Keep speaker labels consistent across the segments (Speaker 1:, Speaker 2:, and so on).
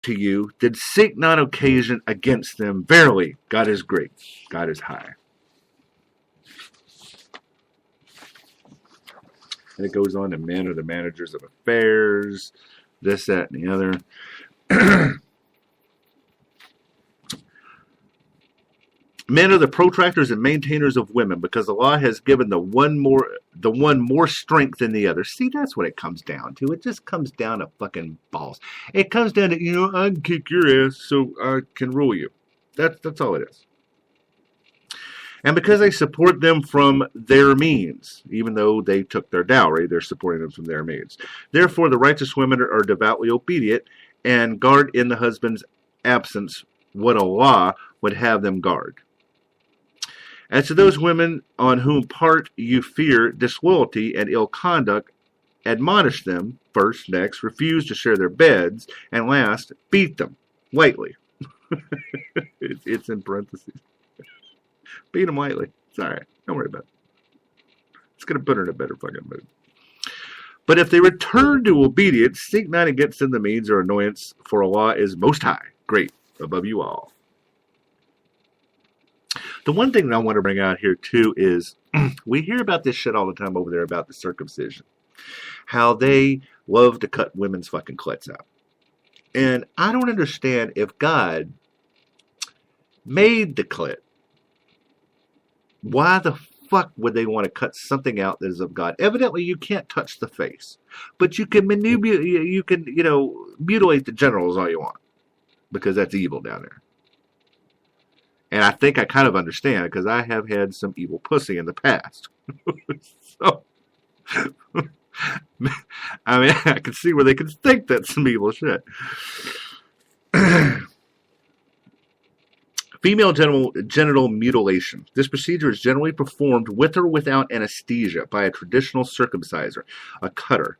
Speaker 1: to you, then seek not occasion against them. Verily, God is great, God is high. And it goes on to men are the managers of affairs, this, that, and the other. Men are the protractors and maintainers of women, because the law has given the one more strength than the other. See, that's what it comes down to. It just comes down to fucking balls. It comes down to, I can kick your ass so I can rule you. That's all it is. And because they support them from their means, even though they took their dowry, they're supporting them from their means. Therefore, the righteous women are devoutly obedient and guard in the husband's absence what Allah would have them guard. As to those women on whom part you fear disloyalty and ill conduct, admonish them, first, next, refuse to share their beds, and last, beat them, lightly. It's in parentheses. Beat them lightly. It's all right. Don't worry about it. It's going to put her in a better fucking mood. But if they return to obedience, seek not against them the means or annoyance, for Allah is most high, great, above you all. The one thing that I want to bring out here, too, is we hear about this shit all the time over there about the circumcision. How they love to cut women's fucking clits out. And I don't understand, if God made the clit, why the fuck would they want to cut something out that is of God? Evidently, you can't touch the face. But you can manipulate, you can, mutilate the genitals all you want. Because that's evil down there. And I think I kind of understand, because I have had some evil pussy in the past. So, I mean, I can see where they can think that's some evil shit. Female genital mutilation. This procedure is generally performed with or without anesthesia by a traditional circumciser, a cutter.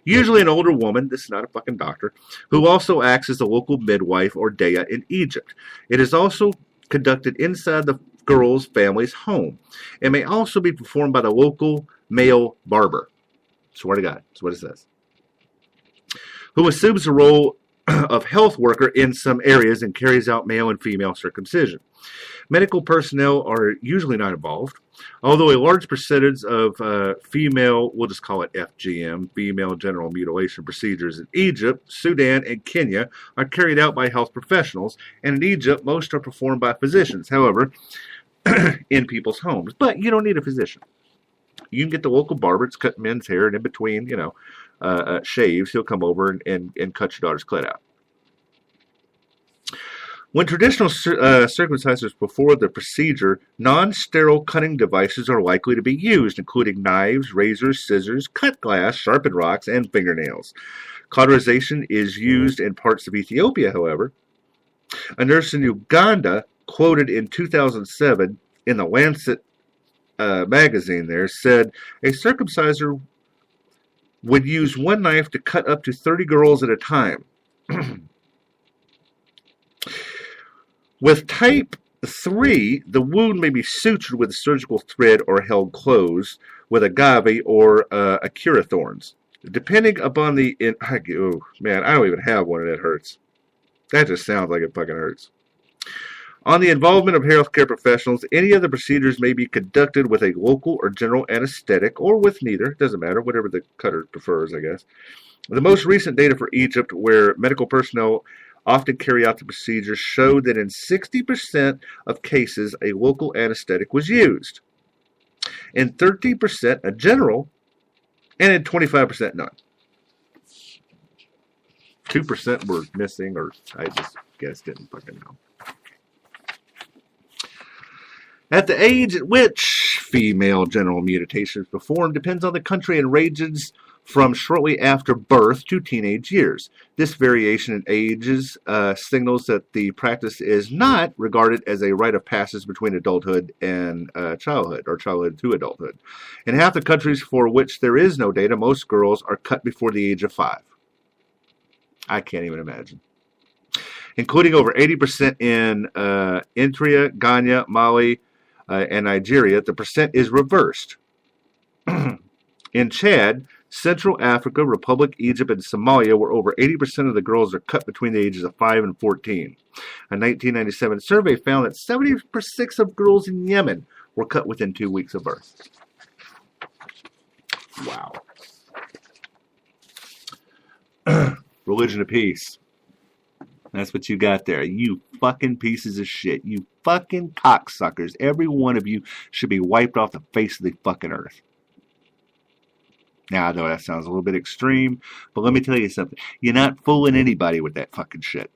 Speaker 1: Usually an older woman, this is not a fucking doctor, who also acts as the local midwife or dea in Egypt. It is also conducted inside the girl's family's home. It may also be performed by the local male barber. Swear to God, that's what it says. Who assumes the role of health worker in some areas and carries out male and female circumcision. Medical personnel are usually not involved, although a large percentage of female, we'll just call it FGM, female genital mutilation procedures in Egypt, Sudan, and Kenya are carried out by health professionals, and in Egypt, most are performed by physicians, however, in people's homes. But you don't need a physician. You can get the local barber to cut men's hair, and in between, shaves, he'll come over and cut your daughter's clit out. When traditional circumcisers perform the procedure, non-sterile cutting devices are likely to be used, including knives, razors, scissors, cut glass, sharpened rocks, and fingernails. Cauterization is used in parts of Ethiopia, however. A nurse in Uganda, quoted in 2007 in the Lancet magazine there, said a circumciser would use one knife to cut up to 30 girls at a time. With type 3, the wound may be sutured with a surgical thread or held closed with agave or acura thorns. Depending upon the... oh, man, I don't even have one and it hurts. That just sounds like it fucking hurts. On the involvement of healthcare professionals, any of the procedures may be conducted with a local or general anesthetic, or with neither. Doesn't matter, whatever the cutter prefers, I guess. The most recent data for Egypt, where medical personnel often carry out the procedure, showed that in 60% of cases, a local anesthetic was used. In 30%, a general, and in 25%, none. 2% were missing, or I just guess didn't fucking know. At the age at which female genital mutilation is performed depends on the country and ranges from shortly after birth to teenage years. This variation in ages signals that the practice is not regarded as a rite of passage between adulthood and childhood, or childhood to adulthood. In half the countries for which there is no data, most girls are cut before the age of 5. I can't even imagine. Including over 80% in Eritrea, Ghana, Mali, and Nigeria, the percent is reversed. In Chad, Central Africa, Republic, Egypt, and Somalia, where over 80% of the girls are cut between the ages of 5 and 14. A 1997 survey found that 76% of girls in Yemen were cut within 2 weeks of birth. Wow. Religion of peace. That's what you got there. You fucking pieces of shit. You fucking cocksuckers. Every one of you should be wiped off the face of the fucking earth. Now, I know that sounds a little bit extreme, but let me tell you something. You're not fooling anybody with that fucking shit.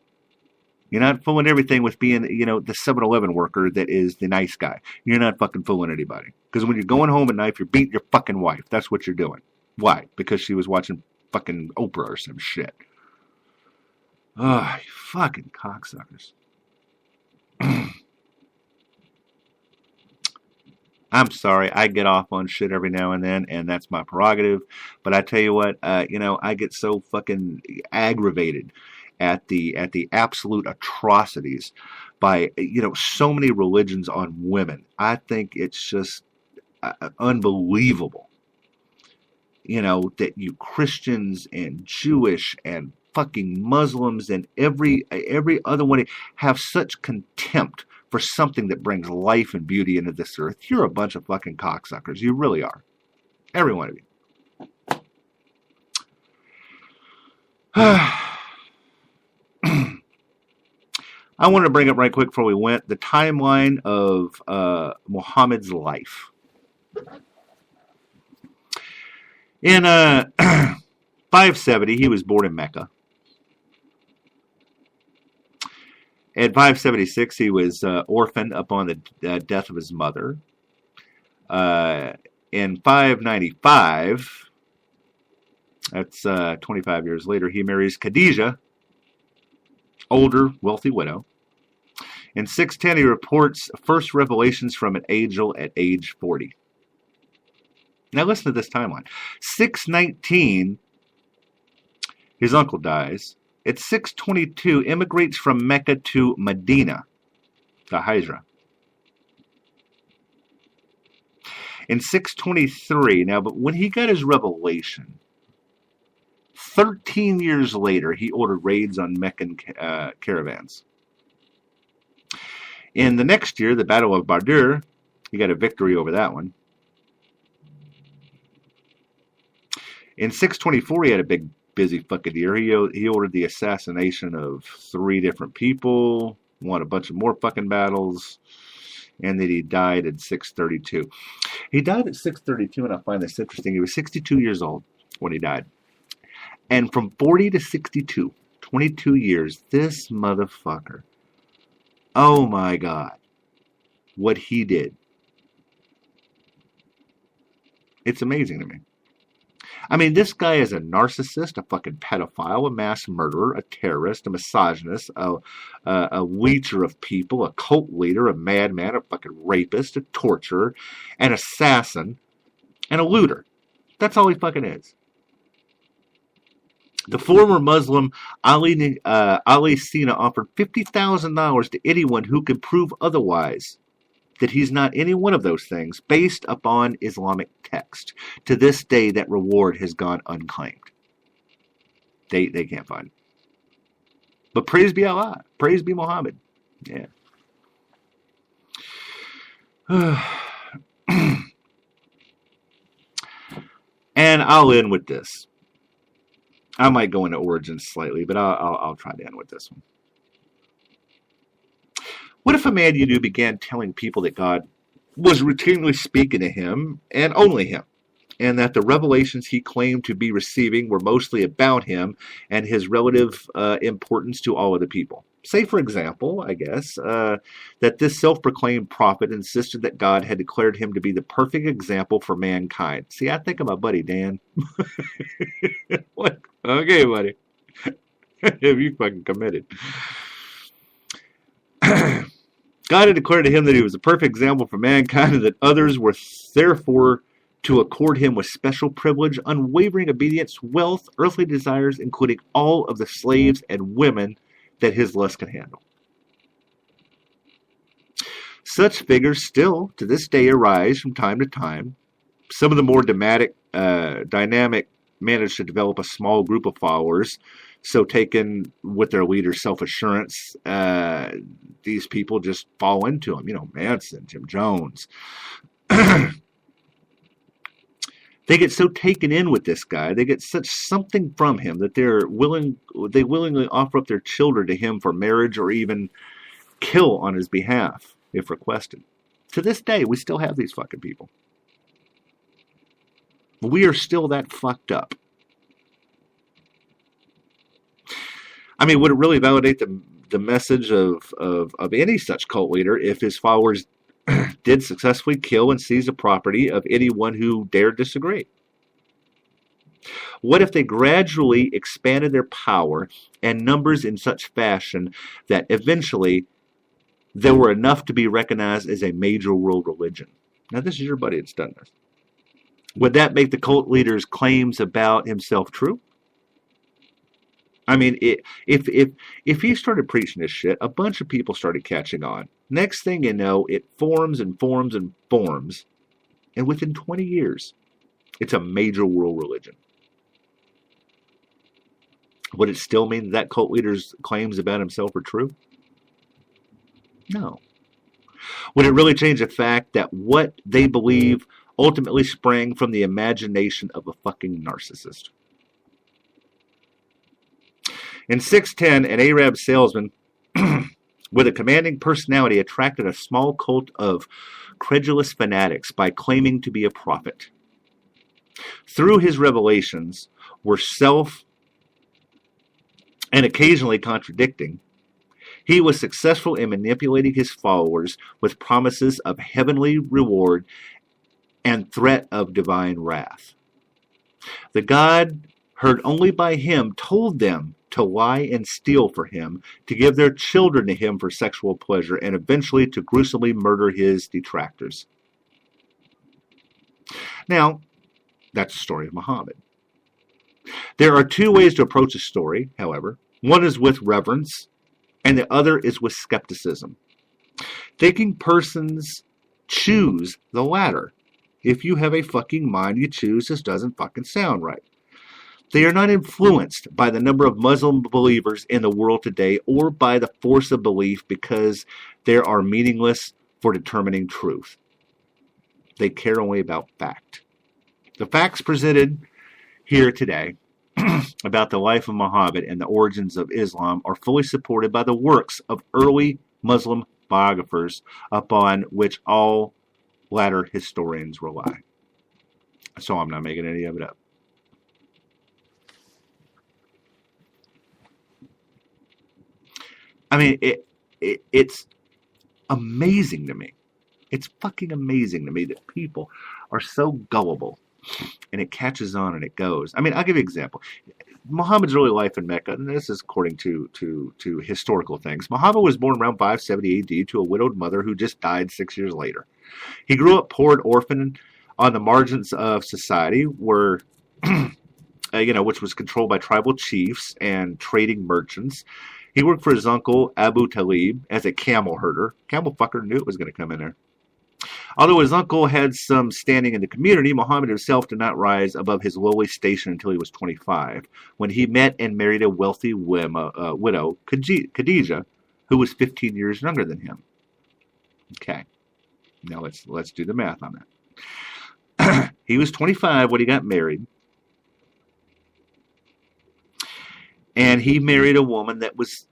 Speaker 1: You're not fooling everything with being, the 7-Eleven worker that is the nice guy. You're not fucking fooling anybody. Because when you're going home at night, you're beating your fucking wife. That's what you're doing. Why? Because she was watching fucking Oprah or some shit. Oh, you fucking cocksuckers. I'm sorry, I get off on shit every now and then, and that's my prerogative. But I tell you what, I get so fucking aggravated at the absolute atrocities by, so many religions on women. I think it's just unbelievable, that you Christians and Jewish and fucking Muslims and every other one have such contempt for something that brings life and beauty into this earth. You're a bunch of fucking cocksuckers. You really are. Every one of you. I wanted to bring up right quick before we went the timeline of Muhammad's life. In 570, he was born in Mecca. At 576, he was orphaned upon the death of his mother. In 595, that's 25 years later, he marries Khadijah, older, wealthy widow. In 610, he reports first revelations from an angel at age 40. Now listen to this timeline. 619, his uncle dies. At 622, immigrates from Mecca to Medina, the Hijra. In 623, but when he got his revelation, 13 years later, he ordered raids on Meccan caravans. In the next year, the Battle of Badr, he got a victory over that one. In 624, he had a big busy fucking year. He ordered the assassination of 3 different people, won a bunch of more fucking battles, and then he died at 632. He died at 632, and I find this interesting. He was 62 years old when he died. And from 40 to 62, 22 years, this motherfucker, oh my God, what he did. It's amazing to me. I mean, this guy is a narcissist, a fucking pedophile, a mass murderer, a terrorist, a misogynist, a leecher of people, a cult leader, a madman, a fucking rapist, a torturer, an assassin, and a looter. That's all he fucking is. The former Muslim Ali Sina offered $50,000 to anyone who could prove otherwise, that he's not any one of those things, based upon Islamic text. To this day, that reward has gone unclaimed. They can't find it. But praise be Allah. Praise be Muhammad. Yeah. And I'll end with this. I might go into origins slightly, but I'll try to end with this one. What if a man you knew began telling people that God was routinely speaking to him, and only him, and that the revelations he claimed to be receiving were mostly about him and his relative importance to all of the people? Say, for example, I guess, that this self-proclaimed prophet insisted that God had declared him to be the perfect example for mankind. See, I think of my buddy Dan. What? Okay, buddy. Have you fucking committed? God had declared to him that he was a perfect example for mankind, and that others were therefore to accord him with special privilege, unwavering obedience, wealth, earthly desires, including all of the slaves and women that his lust could handle. Such figures still, to this day, arise from time to time. Some of the more dramatic dynamic managed to develop a small group of followers. So taken with their leader's self-assurance, these people just fall into him. You know, Manson, Jim Jones. They get so taken in with this guy, they get such something from him that they willingly offer up their children to him for marriage or even kill on his behalf if requested. To this day, we still have these fucking people. We are still that fucked up. I mean, would it really validate the message of any such cult leader if his followers did successfully kill and seize the property of anyone who dared disagree? What if they gradually expanded their power and numbers in such fashion that eventually there were enough to be recognized as a major world religion? Now, this is your buddy that's done this. Would that make the cult leader's claims about himself true? I mean, if he started preaching this shit, a bunch of people started catching on. Next thing you know, it forms and forms and forms. And within 20 years, it's a major world religion. Would it still mean that cult leader's claims about himself are true? No. Would it really change the fact that what they believe ultimately sprang from the imagination of a fucking narcissist? In 610, an Arab salesman with a commanding personality attracted a small cult of credulous fanatics by claiming to be a prophet. Through his revelations were self and occasionally contradicting, he was successful in manipulating his followers with promises of heavenly reward and threat of divine wrath. The God heard only by him told them to lie and steal for him, to give their children to him for sexual pleasure, and eventually to gruesomely murder his detractors. Now, that's the story of Muhammad. There are two ways to approach a story, however. One is with reverence, and the other is with skepticism. Thinking persons choose the latter. If you have a fucking mind, you choose this doesn't fucking sound right. They are not influenced by the number of Muslim believers in the world today or by the force of belief because they are meaningless for determining truth. They care only about fact. The facts presented here today about the life of Muhammad and the origins of Islam are fully supported by the works of early Muslim biographers upon which all latter historians rely. So I'm not making any of it up. I mean, it's amazing to me. It's fucking amazing to me that people are so gullible and it catches on and it goes. I mean, I'll give you an example. Muhammad's early life in Mecca, and this is according to historical things. Muhammad was born around 570 AD to a widowed mother who just died 6 years later. He grew up poor and orphaned on the margins of society where, which was controlled by tribal chiefs and trading merchants. He worked for his uncle, Abu Talib, as a camel herder. Camel fucker knew it was going to come in there. Although his uncle had some standing in the community, Muhammad himself did not rise above his lowly station until he was 25, when he met and married a wealthy widow, Khadijah, who was 15 years younger than him. Okay, now let's do the math on that. He was 25 when he got married. And he married a woman that was,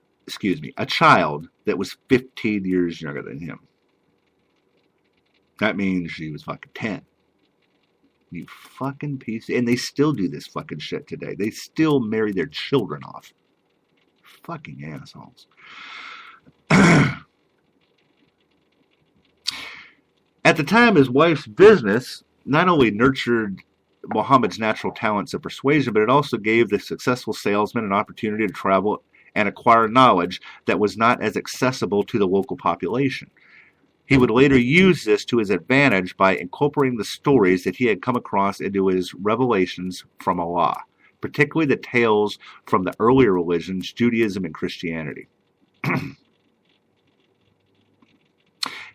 Speaker 1: a child that was 15 years younger than him. That means she was fucking 10. You fucking piece. And they still do this fucking shit today. They still marry their children off. Fucking assholes. At the time, his wife's business not only nurtured Muhammad's natural talents of persuasion, but it also gave the successful salesman an opportunity to travel and acquire knowledge that was not as accessible to the local population. He would later use this to his advantage by incorporating the stories that he had come across into his revelations from Allah, particularly the tales from the earlier religions, Judaism and Christianity.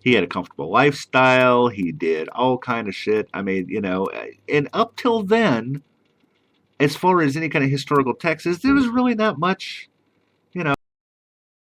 Speaker 1: He had a comfortable lifestyle. He did all kind of shit. I mean, and up till then, as far as any kind of historical texts, there was really not much, you know.